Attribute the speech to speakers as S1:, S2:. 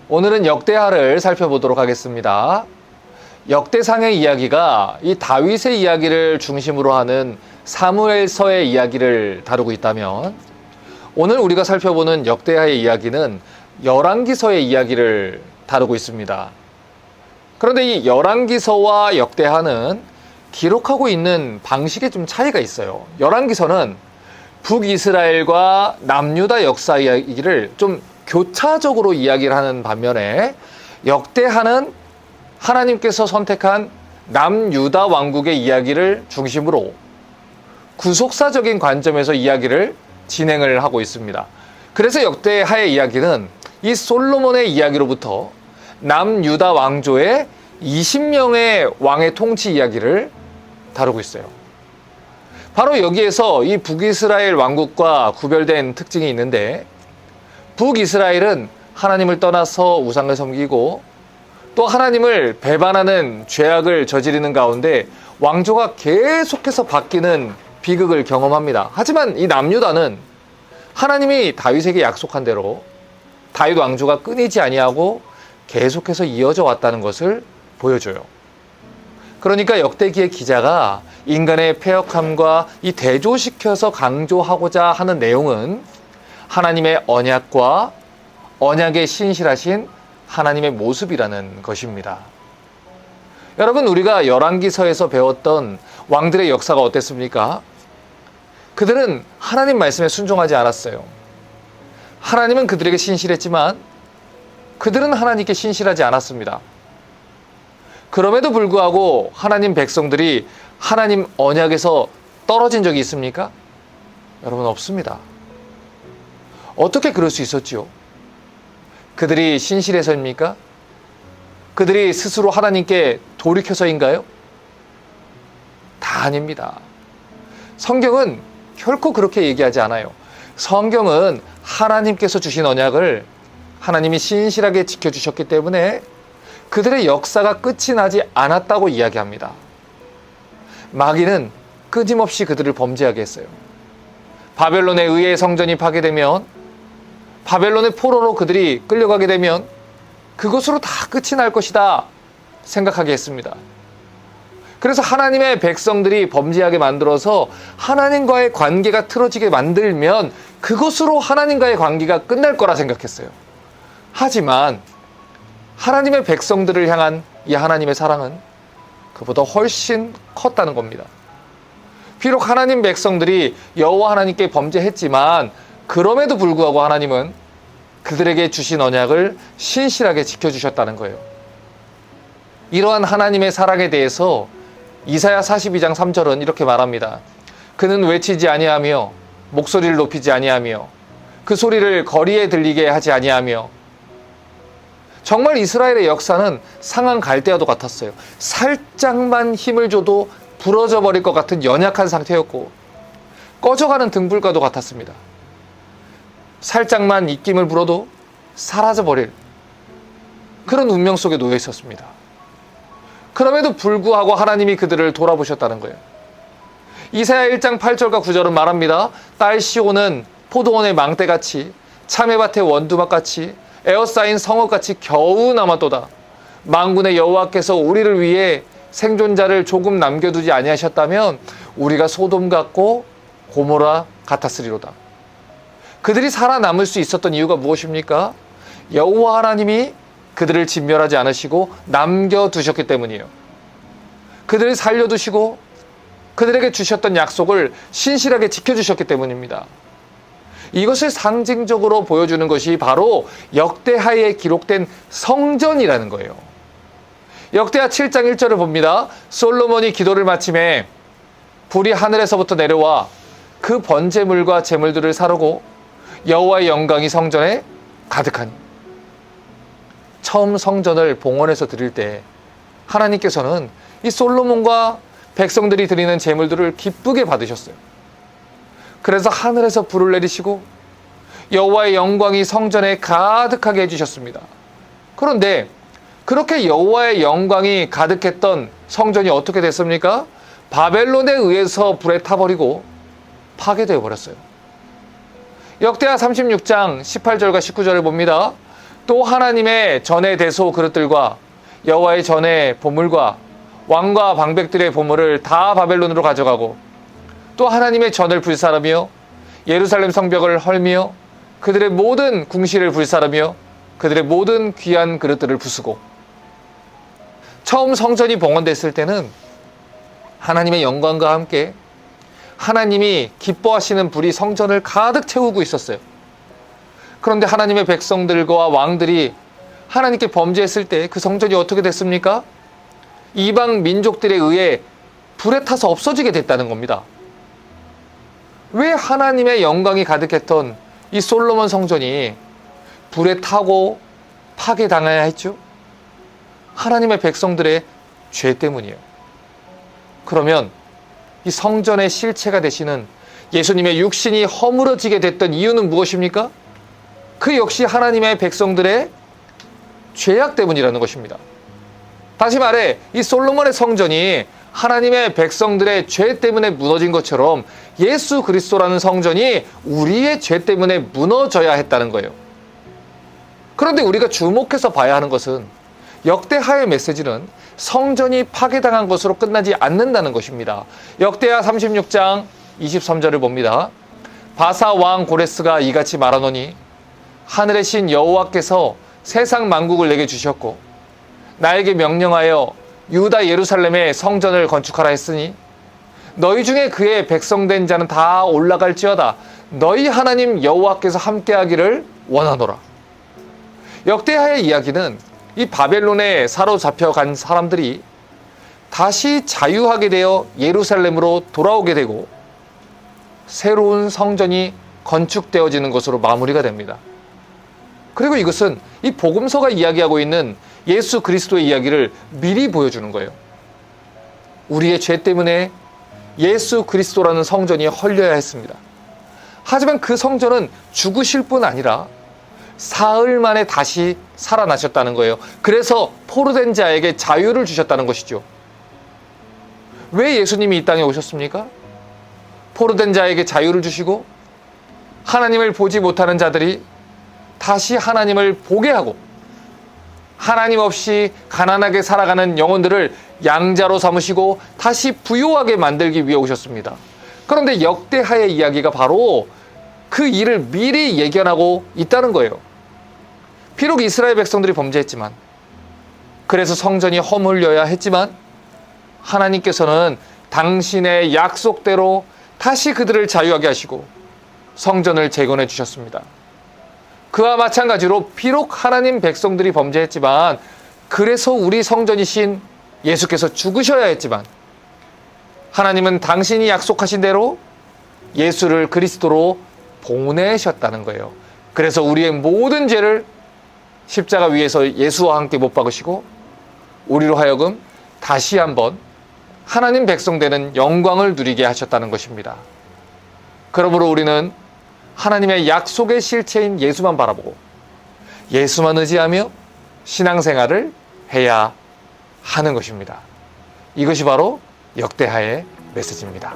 S1: 오늘은 역대하를 살펴보도록 하겠습니다. 역대상의 이야기가 이 다윗의 이야기를 중심으로 하는 사무엘서의 이야기를 다루고 있다면, 오늘 우리가 살펴보는 역대하의 이야기는 열왕기서의 이야기를 다루고 있습니다. 그런데 이 열왕기서와 역대하는 기록하고 있는 방식에 좀 차이가 있어요. 열왕기서는 북이스라엘과 남유다 역사 이야기를 좀 교차적으로 이야기를 하는 반면에, 역대하는 하나님께서 선택한 남유다 왕국의 이야기를 중심으로 구속사적인 관점에서 이야기를 진행을 하고 있습니다. 그래서 역대하의 이야기는 이 솔로몬의 이야기로부터 남유다 왕조의 20명의 왕의 통치 이야기를 다루고 있어요. 바로 여기에서 이 북이스라엘 왕국과 구별된 특징이 있는데, 북이스라엘은 하나님을 떠나서 우상을 섬기고 또 하나님을 배반하는 죄악을 저지르는 가운데 왕조가 계속해서 바뀌는 비극을 경험합니다. 하지만 이 남유다는 하나님이 다윗에게 약속한 대로 다윗 왕조가 끊이지 아니하고 계속해서 이어져 왔다는 것을 보여줘요. 그러니까 역대기의 기자가 인간의 패역함과 이 대조시켜서 강조하고자 하는 내용은 하나님의 언약과 언약에 신실하신 하나님의 모습이라는 것입니다. 여러분, 우리가 열왕기서에서 배웠던 왕들의 역사가 어땠습니까? 그들은 하나님 말씀에 순종하지 않았어요. 하나님은 그들에게 신실했지만 그들은 하나님께 신실하지 않았습니다. 그럼에도 불구하고 하나님 백성들이 하나님 언약에서 떨어진 적이 있습니까? 여러분, 없습니다. 어떻게 그럴 수 있었지요? 그들이 신실해서입니까? 그들이 스스로 하나님께 돌이켜서인가요? 다 아닙니다. 성경은 결코 그렇게 얘기하지 않아요. 성경은 하나님께서 주신 언약을 하나님이 신실하게 지켜주셨기 때문에 그들의 역사가 끝이 나지 않았다고 이야기합니다. 마귀는 끊임없이 그들을 범죄하게 했어요. 바벨론에 의해 성전이 파괴되면, 바벨론의 포로로 그들이 끌려가게 되면 그것으로 다 끝이 날 것이다 생각하게 했습니다. 그래서 하나님의 백성들이 범죄하게 만들어서 하나님과의 관계가 틀어지게 만들면 그것으로 하나님과의 관계가 끝날 거라 생각했어요. 하지만 하나님의 백성들을 향한 이 하나님의 사랑은 그보다 훨씬 컸다는 겁니다. 비록 하나님 백성들이 여호와 하나님께 범죄했지만 그럼에도 불구하고 하나님은 그들에게 주신 언약을 신실하게 지켜주셨다는 거예요. 이러한 하나님의 사랑에 대해서 이사야 42장 3절은 이렇게 말합니다. 그는 외치지 아니하며 목소리를 높이지 아니하며 그 소리를 거리에 들리게 하지 아니하며. 정말 이스라엘의 역사는 상한 갈대아도 같았어요. 살짝만 힘을 줘도 부러져 버릴 것 같은 연약한 상태였고, 꺼져가는 등불과도 같았습니다. 살짝만 입김을 불어도 사라져버릴 그런 운명 속에 놓여 있었습니다. 그럼에도 불구하고 하나님이 그들을 돌아보셨다는 거예요. 이사야 1장 8절과 9절은 말합니다. 딸 시온은 포도원의 망대같이 참외밭의 원두막같이 에어싸인 성읍같이 겨우 남았도다. 만군의 여호와께서 우리를 위해 생존자를 조금 남겨두지 아니하셨다면 우리가 소돔 같고 고모라 같았으리로다. 그들이 살아남을 수 있었던 이유가 무엇입니까? 여호와 하나님이 그들을 진멸하지 않으시고 남겨두셨기 때문이에요. 그들을 살려두시고 그들에게 주셨던 약속을 신실하게 지켜주셨기 때문입니다. 이것을 상징적으로 보여주는 것이 바로 역대하에 기록된 성전이라는 거예요. 역대하 7장 1절을 봅니다. 솔로몬이 기도를 마침에 불이 하늘에서부터 내려와 그 번제물과 제물들을 사르고 여호와의 영광이 성전에 가득하니. 처음 성전을 봉헌해서 드릴 때 하나님께서는 이 솔로몬과 백성들이 드리는 제물들을 기쁘게 받으셨어요. 그래서 하늘에서 불을 내리시고 여호와의 영광이 성전에 가득하게 해주셨습니다. 그런데 그렇게 여호와의 영광이 가득했던 성전이 어떻게 됐습니까? 바벨론에 의해서 불에 타버리고 파괴되어 버렸어요. 역대하 36장 18절과 19절을 봅니다. 또 하나님의 전의 대소 그릇들과 여호와의 전의 보물과 왕과 방백들의 보물을 다 바벨론으로 가져가고 또 하나님의 전을 불사르며 예루살렘 성벽을 헐며 그들의 모든 궁실을 불사르며 그들의 모든 귀한 그릇들을 부수고. 처음 성전이 봉헌됐을 때는 하나님의 영광과 함께 하나님이 기뻐하시는 불이 성전을 가득 채우고 있었어요. 그런데 하나님의 백성들과 왕들이 하나님께 범죄했을 때 그 성전이 어떻게 됐습니까? 이방 민족들에 의해 불에 타서 없어지게 됐다는 겁니다. 왜 하나님의 영광이 가득했던 이 솔로몬 성전이 불에 타고 파괴당해야 했죠? 하나님의 백성들의 죄 때문이에요. 그러면 이 성전의 실체가 되시는 예수님의 육신이 허물어지게 됐던 이유는 무엇입니까? 그 역시 하나님의 백성들의 죄악 때문이라는 것입니다. 다시 말해 이 솔로몬의 성전이 하나님의 백성들의 죄 때문에 무너진 것처럼 예수 그리스도라는 성전이 우리의 죄 때문에 무너져야 했다는 거예요. 그런데 우리가 주목해서 봐야 하는 것은 역대하의 메시지는 성전이 파괴당한 것으로 끝나지 않는다는 것입니다. 역대하 36장 23절을 봅니다. 바사 왕 고레스가 이같이 말하노니 하늘의 신 여호와께서 세상 만국을 내게 주셨고 나에게 명령하여 유다 예루살렘에 성전을 건축하라 했으니 너희 중에 그의 백성된 자는 다 올라갈지어다 너희 하나님 여호와께서 함께하기를 원하노라. 역대하의 이야기는 이 바벨론에 사로잡혀간 사람들이 다시 자유하게 되어 예루살렘으로 돌아오게 되고 새로운 성전이 건축되어지는 것으로 마무리가 됩니다. 그리고 이것은 이 복음서가 이야기하고 있는 예수 그리스도의 이야기를 미리 보여주는 거예요. 우리의 죄 때문에 예수 그리스도라는 성전이 헐려야 했습니다. 하지만 그 성전은 죽으실 뿐 아니라 사흘 만에 다시 살아나셨다는 거예요. 그래서 포로된 자에게 자유를 주셨다는 것이죠. 왜 예수님이 이 땅에 오셨습니까? 포로된 자에게 자유를 주시고 하나님을 보지 못하는 자들이 다시 하나님을 보게 하고 하나님 없이 가난하게 살아가는 영혼들을 양자로 삼으시고 다시 부유하게 만들기 위해 오셨습니다. 그런데 역대하의 이야기가 바로 그 일을 미리 예견하고 있다는 거예요. 비록 이스라엘 백성들이 범죄했지만 그래서 성전이 허물려야 했지만 하나님께서는 당신의 약속대로 다시 그들을 자유하게 하시고 성전을 재건해 주셨습니다. 그와 마찬가지로 비록 하나님 백성들이 범죄했지만 그래서 우리 성전이신 예수께서 죽으셔야 했지만 하나님은 당신이 약속하신 대로 예수를 그리스도로 보내셨다는 거예요. 그래서 우리의 모든 죄를 십자가 위에서 예수와 함께 못 박으시고 우리로 하여금 다시 한번 하나님 백성 되는 영광을 누리게 하셨다는 것입니다. 그러므로 우리는 하나님의 약속의 실체인 예수만 바라보고 예수만 의지하며 신앙생활을 해야 하는 것입니다. 이것이 바로 역대하의 메시지입니다.